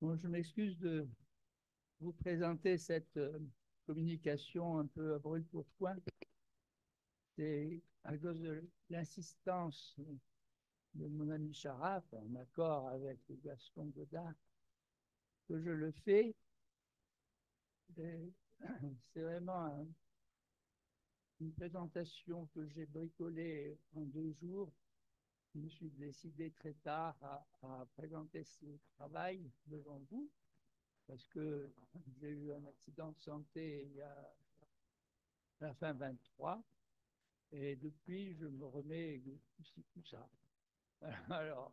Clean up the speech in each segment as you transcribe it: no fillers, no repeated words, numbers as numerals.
Bon, je m'excuse de vous présenter cette communication un peu à brûle pour point. C'est à cause de l'insistance de mon ami Charaf, en accord avec Gaston Godin, que je le fais. C'est vraiment une présentation que j'ai bricolée en 2 jours. Je me suis décidé très tard à présenter ce travail devant vous, parce que j'ai eu un accident de santé il y a la fin 23, et depuis, je me remets tout ça. Alors,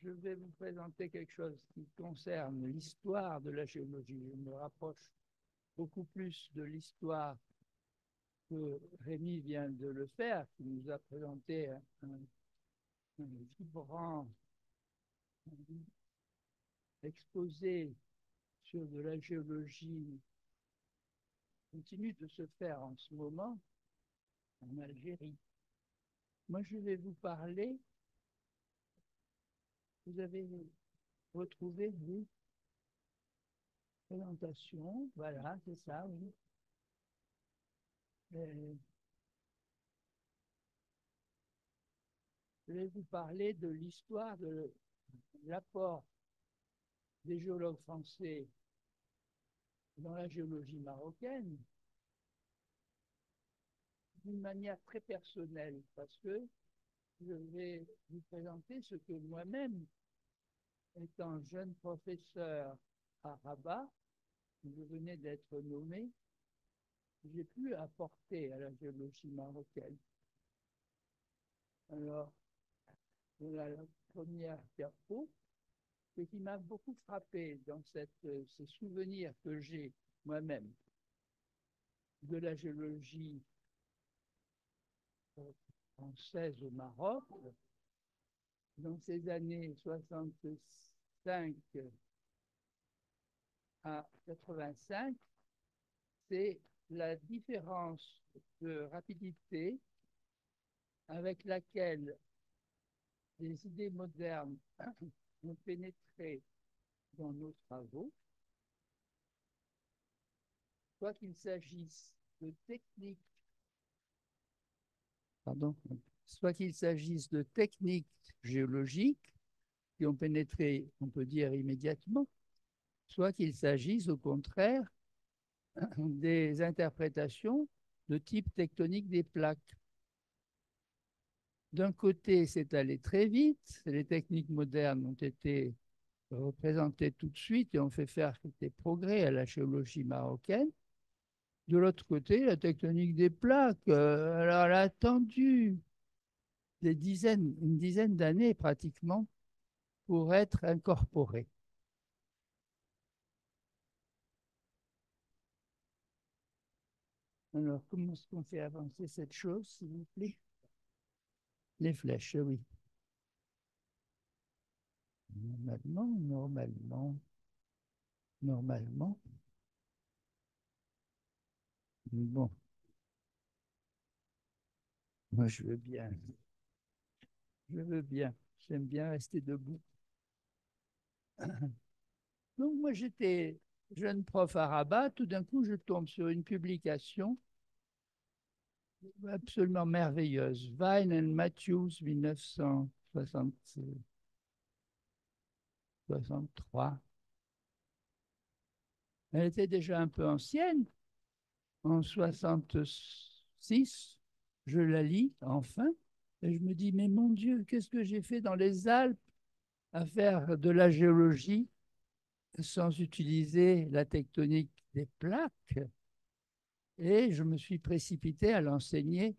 je vais vous présenter quelque chose qui concerne l'histoire de la géologie. Je me rapproche beaucoup plus de l'histoire que Rémi vient de le faire, qui nous a présenté un vibrant exposé sur de la géologie qui continue de se faire en ce moment en Algérie. Moi, je vais vous parler. Vous avez retrouvé, oui, présentation, voilà, c'est ça, oui. Je vais vous parler de l'histoire de l'apport des géologues français dans la géologie marocaine d'une manière très personnelle, parce que je vais vous présenter ce que moi-même, étant jeune professeur à Rabat, je venais d'être nommé, j'ai pu apporter à la géologie marocaine. Alors, voilà la première diapo. Ce qui m'a beaucoup frappé dans ces souvenirs que j'ai moi-même de la géologie française au Maroc, dans ces années 65 à 85, c'est la différence de rapidité avec laquelle les idées modernes ont pénétré dans nos travaux, soit qu'il s'agisse de techniques, pardon, soit qu'il s'agisse de techniques géologiques qui ont pénétré, on peut dire, immédiatement, soit qu'il s'agisse au contraire des interprétations de type tectonique des plaques. D'un côté, c'est allé très vite, les techniques modernes ont été représentées tout de suite et ont fait faire des progrès à la géologie marocaine. De l'autre côté, la tectonique des plaques, elle a attendu une dizaine d'années pratiquement pour être incorporée. Alors, comment est-ce qu'on fait avancer cette chose, s'il vous plaît? Les flèches, oui. Normalement. Bon, moi je veux bien. Je veux bien. J'aime bien rester debout. Donc, moi, j'étais jeune prof à Rabat. Tout d'un coup, je tombe sur une publication absolument merveilleuse. Vine and Matthews, 1963. Elle était déjà un peu ancienne. En 66, je la lis enfin. Et je me dis, mais mon Dieu, qu'est-ce que j'ai fait dans les Alpes à faire de la géologie sans utiliser la tectonique des plaques? Et je me suis précipité à l'enseigner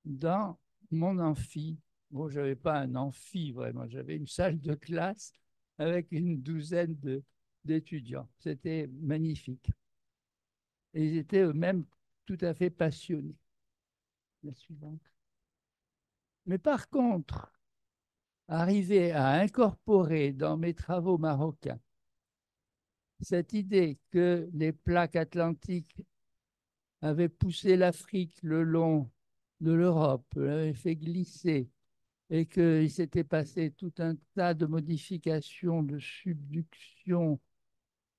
dans mon amphi. Bon, je n'avais pas un amphi vraiment, j'avais une salle de classe avec une douzaine d'étudiants. C'était magnifique. Et ils étaient eux-mêmes tout à fait passionnés. La suivante. Mais par contre, arriver à incorporer dans mes travaux marocains cette idée que les plaques atlantiques avaient poussé l'Afrique le long de l'Europe, l'avaient fait glisser et qu'il s'était passé tout un tas de modifications de subduction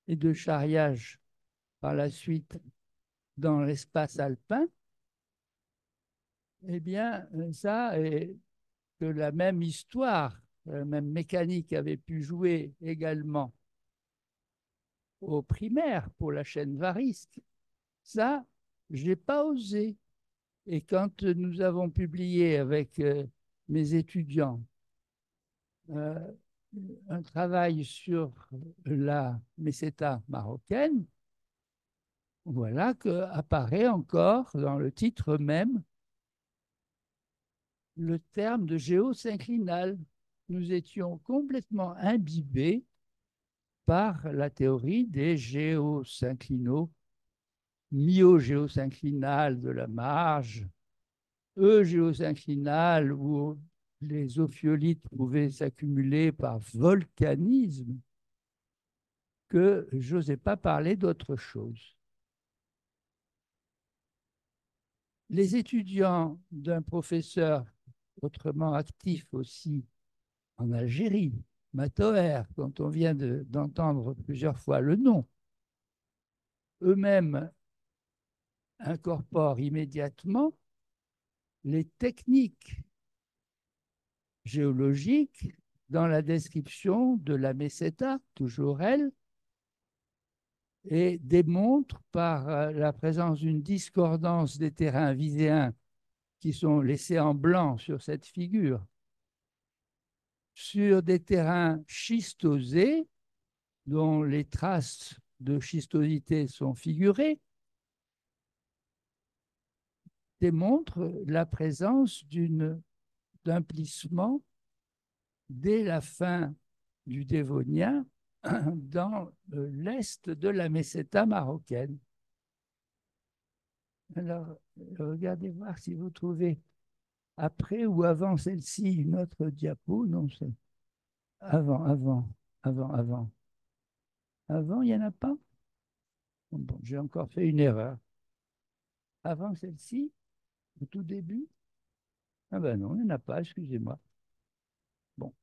et de charriage par la suite dans l'espace alpin, eh bien, ça, et que la même histoire, la même mécanique avait pu jouer également au primaire pour la chaîne Varisque, ça, je n'ai pas osé. Et quand nous avons publié avec mes étudiants euh, un travail sur la meseta marocaine, voilà qu'apparaît encore dans le titre même le terme de géosynclinal. Nous étions complètement imbibés par la théorie des géosynclinaux, myo-géosynclinal de la marge, géosynclinal où les ophiolites pouvaient s'accumuler par volcanisme, que je n'osais pas parler d'autre chose. Les étudiants d'un professeur autrement actif aussi en Algérie, Matoher, dont on vient d'entendre plusieurs fois le nom, eux-mêmes incorporent immédiatement les techniques géologiques dans la description de la meseta, toujours elle, et démontrent par la présence d'une discordance des terrains viséens qui sont laissés en blanc sur cette figure, sur des terrains schistosés dont les traces de schistosité sont figurées, démontrent la présence d'un plissement dès la fin du Dévonien dans l'est de la meseta marocaine. Alors, regardez voir si vous trouvez après ou avant celle-ci une autre diapo. Non, c'est avant. Avant, il n'y en a pas? Bon, j'ai encore fait une erreur. Avant celle-ci, au tout début? Ah ben non, il n'y en a pas, excusez-moi. Bon.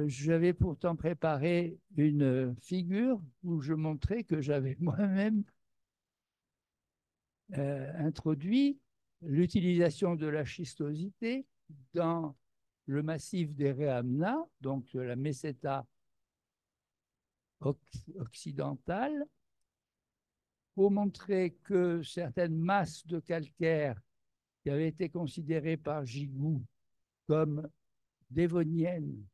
J'avais pourtant préparé une figure où je montrais que j'avais moi-même introduit l'utilisation de la schistosité dans le massif des Réamna, donc la meseta occidentale, pour montrer que certaines masses de calcaire qui avaient été considérées par Gigou comme dévoniennes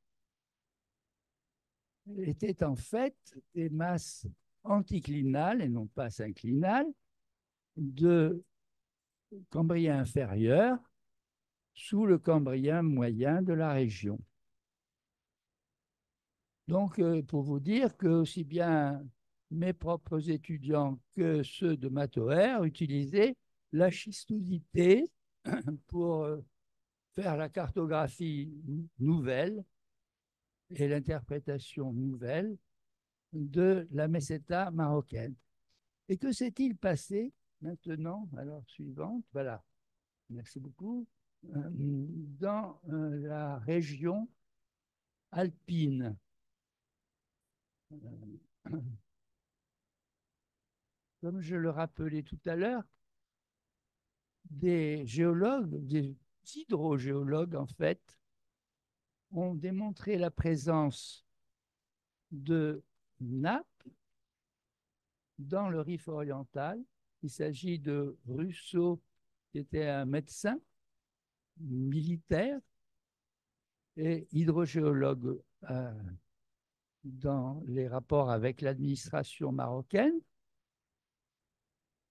étaient en fait des masses anticlinales et non pas synclinales de Cambrien inférieur sous le Cambrien moyen de la région. Donc, pour vous dire que aussi bien mes propres étudiants que ceux de Matoher utilisaient la schistosité pour faire la cartographie nouvelle et l'interprétation nouvelle de la meseta marocaine. Et que s'est-il passé maintenant, alors suivante, voilà, merci beaucoup, dans la région alpine. Comme je le rappelais tout à l'heure, des géologues, des hydrogéologues en fait, ont démontré la présence de nappes dans le Rif oriental. Il s'agit de Rousseau, qui était un médecin militaire et hydrogéologue dans les rapports avec l'administration marocaine.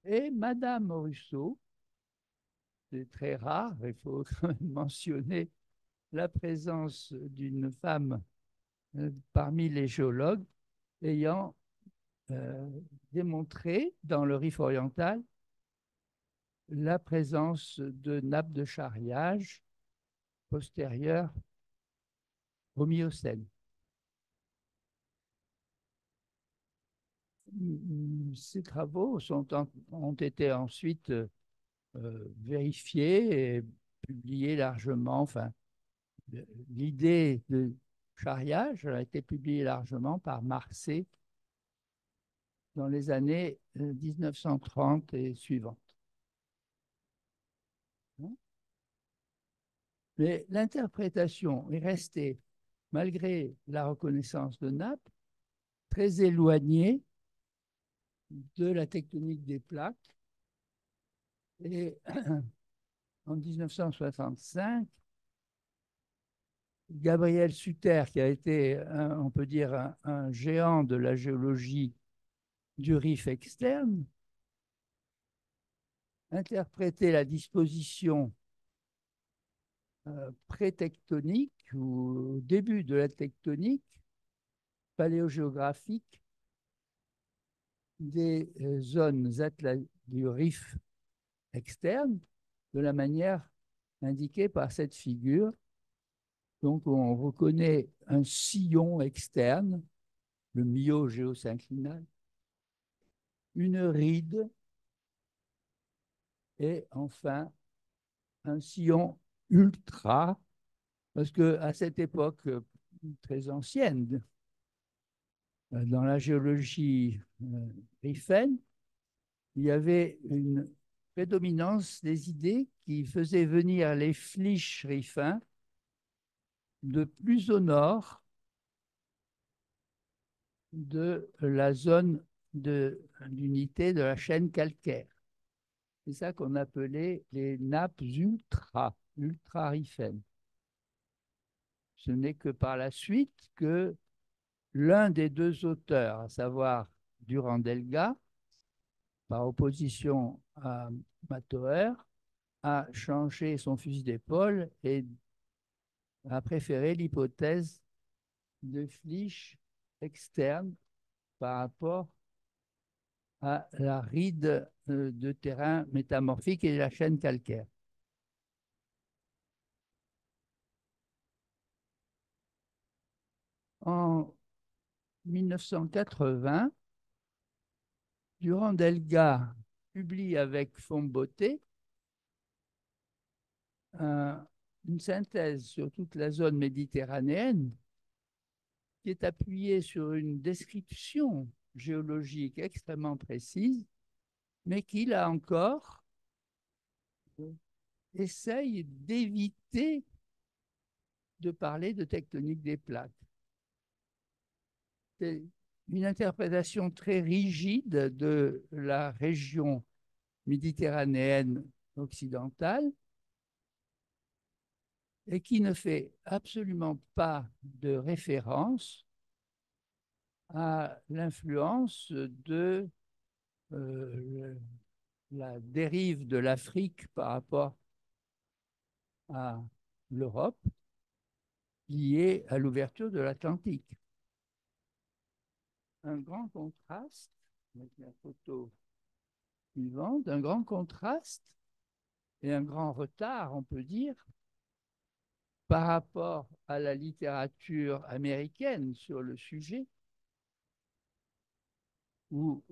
Et Madame Rousseau, c'est très rare, il faut quand même mentionner la présence d'une femme parmi les géologues ayant démontré dans le Rif oriental la présence de nappes de charriage postérieures au Miocène. Ces travaux ont été ensuite vérifiés et publié largement, enfin, l'idée de charriage a été publiée largement par Marsay dans les années 1930 et suivantes. Mais l'interprétation est restée, malgré la reconnaissance de Naples, très éloignée de la tectonique des plaques. Et en 1965, Gabriel Suter, qui a été, on peut dire, un géant de la géologie du Rif externe, interprétait la disposition pré-tectonique ou au début de la tectonique paléogéographique des zones du Rif externe de la manière indiquée par cette figure. Donc, on reconnaît un sillon externe, le myogéosynclinal, une ride et enfin un sillon ultra, parce qu'à cette époque très ancienne, dans la géologie rifaine, il y avait une prédominance des idées qui faisaient venir les flysch rifins de plus au nord de la zone d'unité de la chaîne calcaire. C'est ça qu'on appelait les nappes ultra-riffaines. Ce n'est que par la suite que l'un des deux auteurs, à savoir Durand-Delga, par opposition à Matoer, a changé son fusil d'épaule et a préféré l'hypothèse de flysch externe par rapport à la ride de terrain métamorphique et la chaîne calcaire. En 1980, Durand-Delga publie avec Fomboté une synthèse sur toute la zone méditerranéenne qui est appuyée sur une description géologique extrêmement précise, mais qui, là encore, essaye d'éviter de parler de tectonique des plaques. C'est une interprétation très rigide de la région méditerranéenne occidentale et qui ne fait absolument pas de référence à l'influence de la dérive de l'Afrique par rapport à l'Europe liée à l'ouverture de l'Atlantique. Un grand contraste, avec la photo suivante, un grand contraste et un grand retard, on peut dire, par rapport à la littérature américaine sur le sujet, ou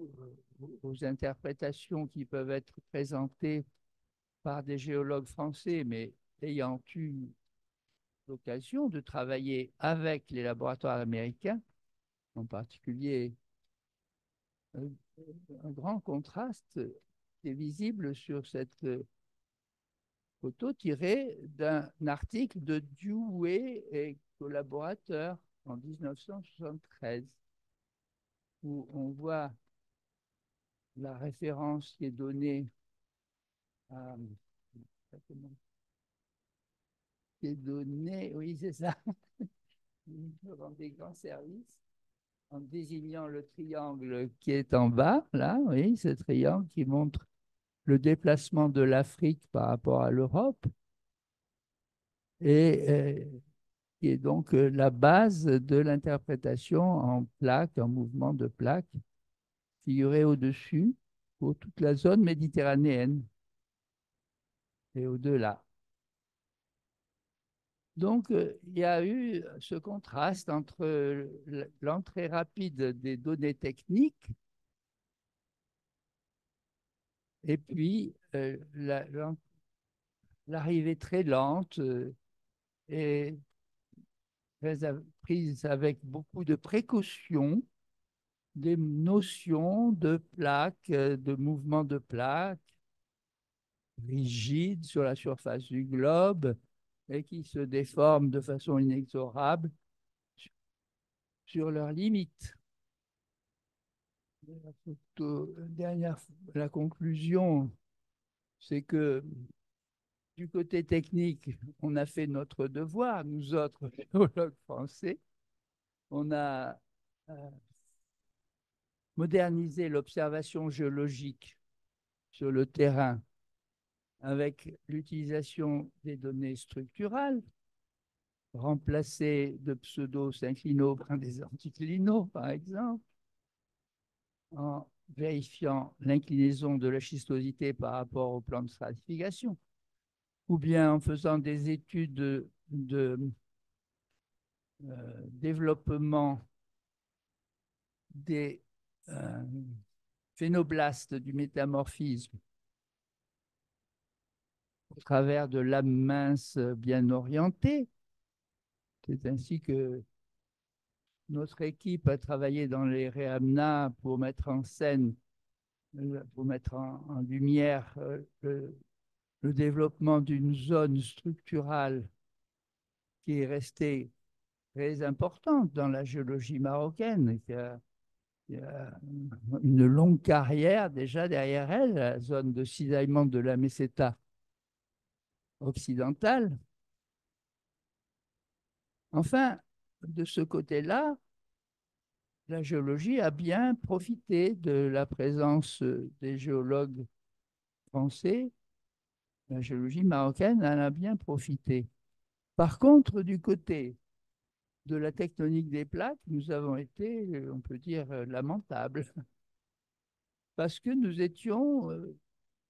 aux interprétations qui peuvent être présentées par des géologues français, mais ayant eu l'occasion de travailler avec les laboratoires américains, en particulier un grand contraste qui est visible sur cette photo tirée d'un article de Dewey et collaborateurs en 1973, où on voit la référence qui est donnée à, oui c'est ça, rend des grands services en désignant le triangle qui est en bas, là, oui, ce triangle qui montre le déplacement de l'Afrique par rapport à l'Europe et qui est donc la base de l'interprétation en plaques, en mouvement de plaques, figuré au-dessus pour toute la zone méditerranéenne et au-delà. Donc, il y a eu ce contraste entre l'entrée rapide des données techniques et puis l'arrivée très lente et prise avec beaucoup de précautions des notions de plaques, de mouvement de plaques rigides sur la surface du globe et qui se déforment de façon inexorable sur leurs limites. La conclusion, c'est que du côté technique, on a fait notre devoir, nous autres géologues français. On a modernisé l'observation géologique sur le terrain avec l'utilisation des données structurales, remplacer de pseudo-synclinaux par des anticlinaux, par exemple, en vérifiant l'inclinaison de la schistosité par rapport au plan de stratification, ou bien en faisant des études de développement des phénoblastes du métamorphisme au travers de lames minces bien orientées. C'est ainsi que notre équipe a travaillé dans les REAMNA pour mettre en scène, pour mettre en lumière le développement d'une zone structurale qui est restée très importante dans la géologie marocaine, qui a une longue carrière déjà derrière elle, la zone de cisaillement de la meseta occidentale. Enfin, de ce côté-là, la géologie a bien profité de la présence des géologues français. La géologie marocaine en a bien profité. Par contre, du côté de la tectonique des plaques, nous avons été, on peut dire, lamentables, parce que nous étions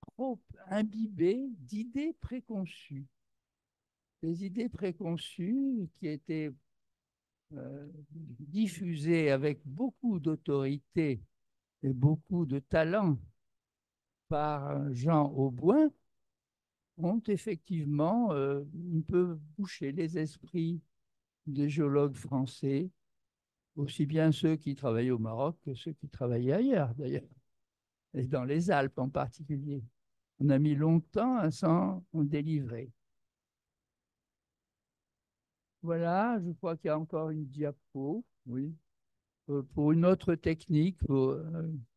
trop imbibés d'idées préconçues. Des idées préconçues qui étaient diffusées avec beaucoup d'autorité et beaucoup de talent par Jean Auboin ont effectivement un peu bouché les esprits des géologues français, aussi bien ceux qui travaillaient au Maroc que ceux qui travaillaient ailleurs d'ailleurs, et dans les Alpes en particulier. On a mis longtemps à s'en délivrer. Voilà, je crois qu'il y a encore une diapo, oui, pour une autre technique,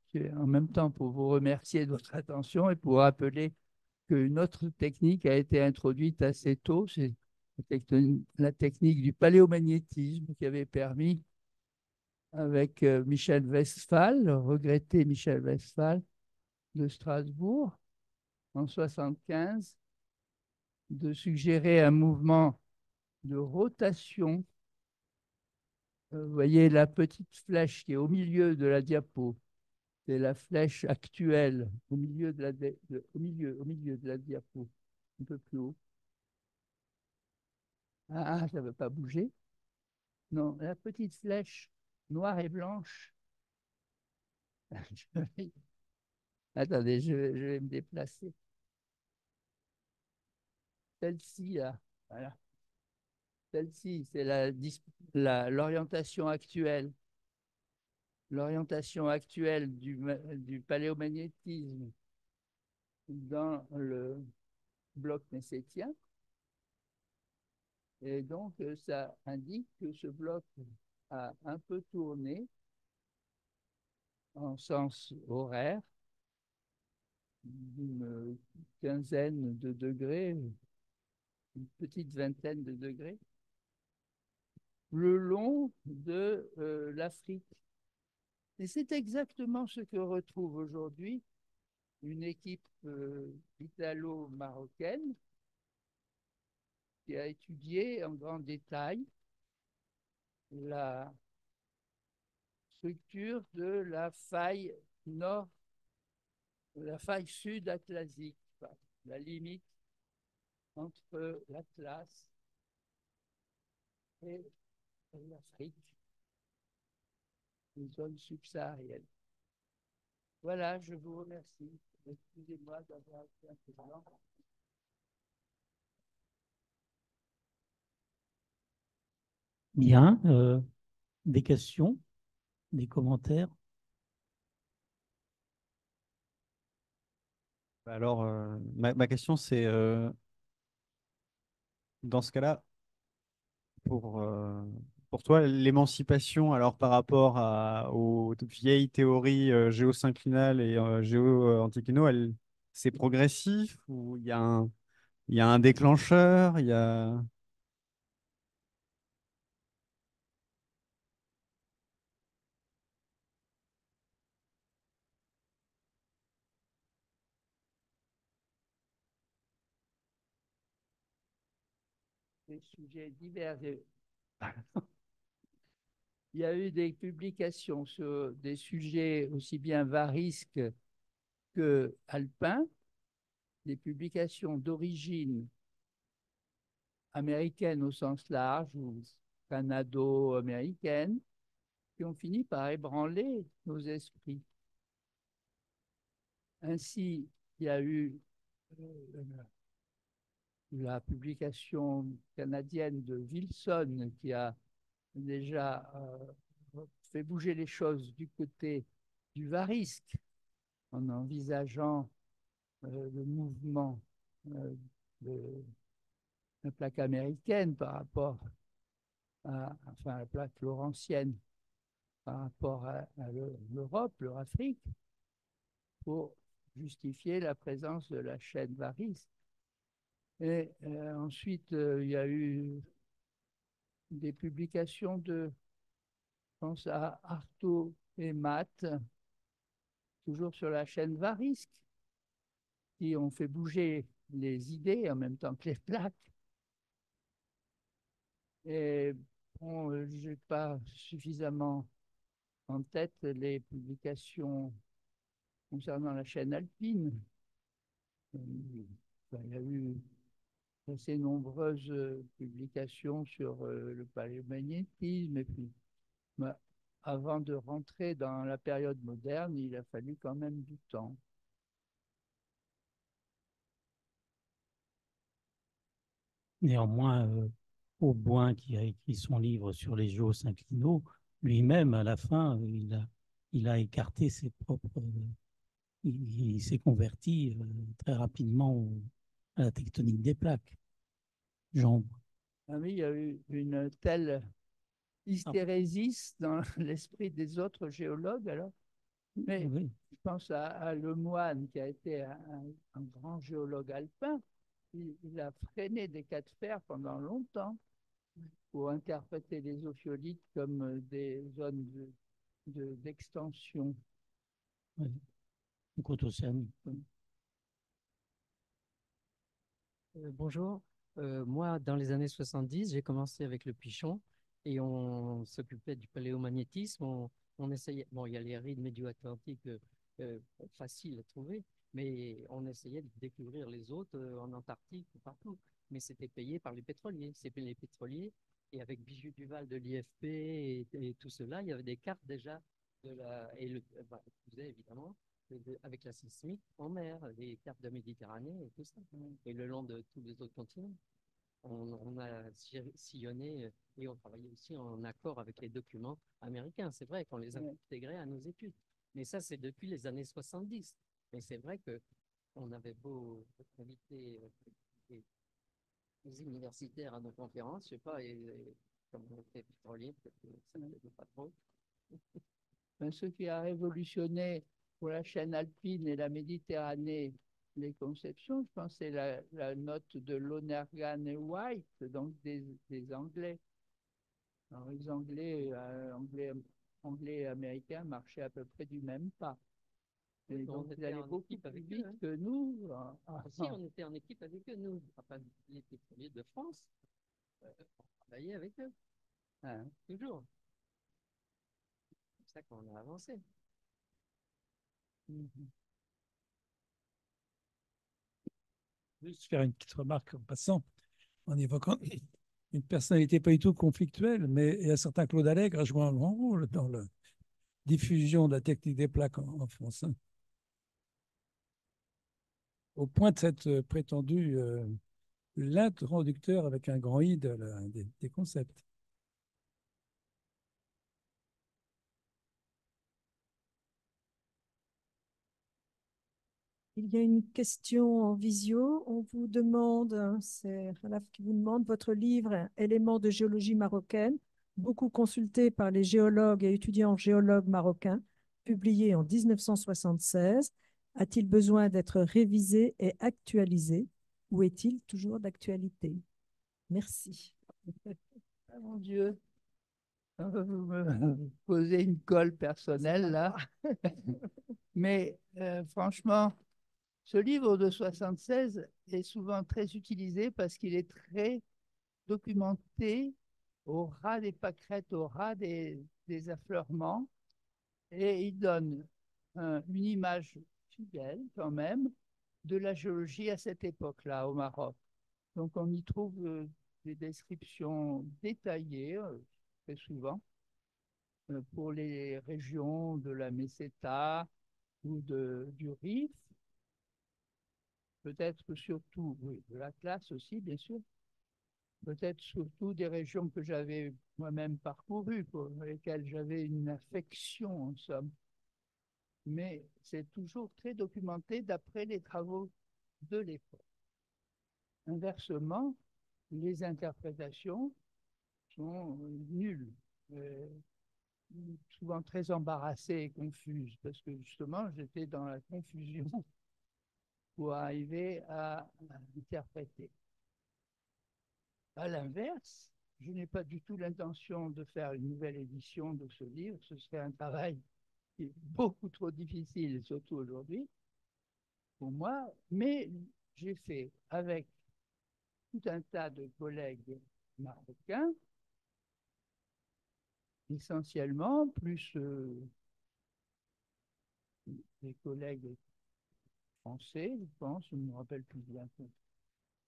qui est en même temps pour vous remercier de votre attention et pour rappeler qu'une autre technique a été introduite assez tôt, c'est la technique du paléomagnétisme qui avait permis, avec Michel Westphal, le regretté Michel Westphal de Strasbourg, en 1975, de suggérer un mouvement de rotation. Vous voyez la petite flèche qui est au milieu de la diapo. C'est la flèche actuelle au milieu de au milieu de la diapo, un peu plus haut. Ah, ça ne veut pas bouger. Non, la petite flèche noire et blanche. Attendez, je vais me déplacer. Celle-ci, là. Voilà. Celle-ci, c'est l'orientation actuelle. L'orientation actuelle du paléomagnétisme dans le bloc messétien. Et donc, ça indique que ce bloc a un peu tourné en sens horaire, d'une quinzaine de degrés, une petite vingtaine de degrés, le long de l'Afrique. Et c'est exactement ce que retrouve aujourd'hui une équipe italo-marocaine qui a étudié en grand détail la structure de la faille nord, de la faille sud-atlasique, la limite entre l'Atlas et l'Afrique, une zone subsaharienne. Voilà, je vous remercie. Excusez-moi d'avoir été un peu lent. Bien. Des questions, des commentaires? Alors, ma question, c'est, dans ce cas-là, pour, euh, pour toi, l'émancipation, alors par rapport aux vieilles théories géosynclinales et géo-anticlinaux, c'est progressif ou il y a un déclencheur, il y a... Des sujets divers. Il y a eu des publications sur des sujets aussi bien varisques que alpins, des publications d'origine américaine au sens large ou canado-américaine, qui ont fini par ébranler nos esprits. Ainsi, il y a eu la publication canadienne de Wilson qui a déjà fait bouger les choses du côté du varisque en envisageant le mouvement euh, de la plaque américaine par rapport enfin, la plaque laurentienne par rapport à l'Europe, l'Afrique, pour justifier la présence de la chaîne varisque. Et ensuite, il y a eu des publications de, je pense à Artaud et Matt, toujours sur la chaîne varisque, qui ont fait bouger les idées en même temps que les plaques. Et bon, je n'ai pas suffisamment en tête les publications concernant la chaîne alpine. Il y a eu assez nombreuses publications sur le paléomagnétisme. Et puis, bah, avant de rentrer dans la période moderne, il a fallu quand même du temps. Néanmoins, Auboin, qui a écrit son livre sur les géosynclinaux, lui-même, à la fin, il a écarté ses propres. Il s'est converti très rapidement à la tectonique des plaques. Jean. Ah oui, il y a eu une telle Ah, hystérésis dans l'esprit des autres géologues, alors. Mais oui. je pense à Lemoine, qui a été un grand géologue alpin. Il a freiné des cas de fer pendant longtemps pour interpréter les ophiolites comme des zones d'extension. Oui. Côte océanique. Oui. Bonjour. Moi, dans les années 70, j'ai commencé avec le pichon et on s'occupait du paléomagnétisme. On essayait, bon, il y a les rides médio-atlantiques faciles à trouver, mais on essayait de découvrir les autres en Antarctique ou partout. Mais c'était payé par les pétroliers. C'était les pétroliers. Et avec Bijou Duval de l'IFP et tout cela, il y avait des cartes déjà et le, bah, évidemment avec la sismique en mer, les cartes de Méditerranée et tout ça, et le long de tous les autres continents. On a sillonné et on travaillait aussi en accord avec les documents américains. C'est vrai qu'on les a intégrés à nos études. Mais ça, c'est depuis les années 70. Mais c'est vrai qu'on avait beau inviter les universitaires à nos conférences, je sais pas, comme on était pétrolier, peut-être que ça ne pas trop. Ben, ce qui a révolutionné pour la chaîne alpine et la Méditerranée les conceptions, je pense, c'est la note de Lonergan et White, donc des Anglais. Alors, les Anglais et Américains marchaient à peu près du même pas. Et On donc, ils était allaient en beaucoup équipe plus avec eux. vite Hein. que nous. Si, on était en équipe avec eux, nous. Enfin, les pétroliers de France, on travaillait avec eux, Hein. toujours. C'est comme ça qu'on a avancé. Mhm. Juste faire une petite remarque en passant, en évoquant une personnalité pas du tout conflictuelle, mais il y a certain Claude Allègre a joué un grand rôle dans la diffusion de la technique des plaques en France, hein, au point de cette prétendue l'introducteur avec un grand I des concepts. Il y a une question en visio. On vous demande, c'est Ralph qui vous demande, votre livre Éléments de géologie marocaine, beaucoup consulté par les géologues et étudiants géologues marocains, publié en 1976, a-t-il besoin d'être révisé et actualisé ou est-il toujours d'actualité? Merci. Ah, mon Dieu, vous me posez une colle personnelle là. Mais franchement, ce livre de 76 est souvent très utilisé parce qu'il est très documenté au ras des pâquerettes, au ras des affleurements, et il donne une image fidèle quand même de la géologie à cette époque-là au Maroc. Donc on y trouve des descriptions détaillées, très souvent, pour les régions de la Meseta ou du Rif, peut-être surtout, oui, de l'Atlas aussi, bien sûr, peut-être surtout des régions que j'avais moi-même parcourues, pour lesquelles j'avais une affection en somme. Mais c'est toujours très documenté d'après les travaux de l'époque. Inversement, les interprétations sont nulles, euh, souvent très embarrassées et confuses, parce que justement, j'étais dans la confusion pour arriver à interpréter. À l'inverse, je n'ai pas du tout l'intention de faire une nouvelle édition de ce livre. Ce serait un travail qui est beaucoup trop difficile, surtout aujourd'hui, pour moi. Mais j'ai fait avec tout un tas de collègues marocains, essentiellement, plus des collègues français, je pense, je ne me rappelle plus bien.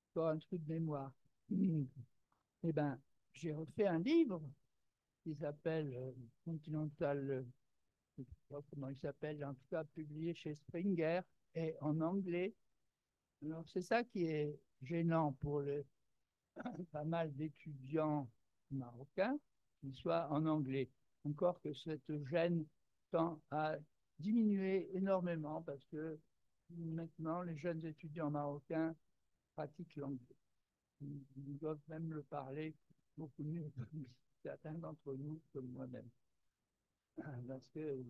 Encore un truc de mémoire. Eh bien, j'ai refait un livre qui s'appelle Continental, je ne sais pas comment il s'appelle, en tout cas publié chez Springer et en anglais. Alors, c'est ça qui est gênant pour pas mal d'étudiants marocains, qu'ils soient en anglais. Encore que cette gêne tend à diminuer énormément parce que maintenant, les jeunes étudiants marocains pratiquent l'anglais. Ils doivent même le parler beaucoup mieux que certains d'entre nous, comme moi-même. Parce qu'ils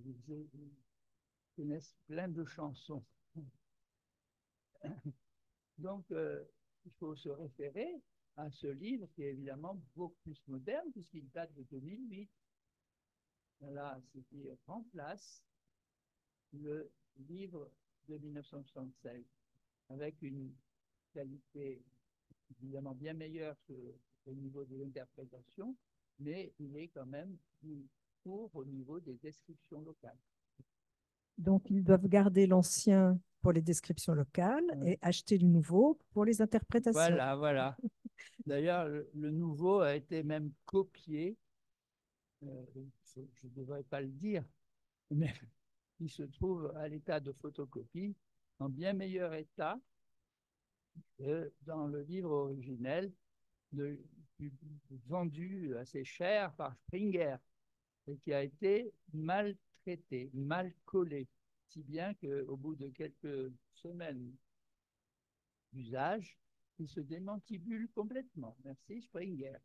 connaissent plein de chansons. Donc, il faut se référer à ce livre qui est évidemment beaucoup plus moderne puisqu'il date de 2008. Voilà, ce qui remplace le livre de 1976 avec une qualité évidemment bien meilleure au niveau de l'interprétation, mais il est quand même plus court au niveau des descriptions locales. Donc, ils doivent garder l'ancien pour les descriptions locales et acheter le nouveau pour les interprétations. Voilà, voilà. D'ailleurs, le nouveau a été même copié, je ne devrais pas le dire, mais il se trouve à l'état de photocopie, en bien meilleur état que dans le livre originel vendu assez cher par Springer et qui a été mal traité, mal collé, si bien qu'au bout de quelques semaines d'usage, il se démantibule complètement. Merci Springer.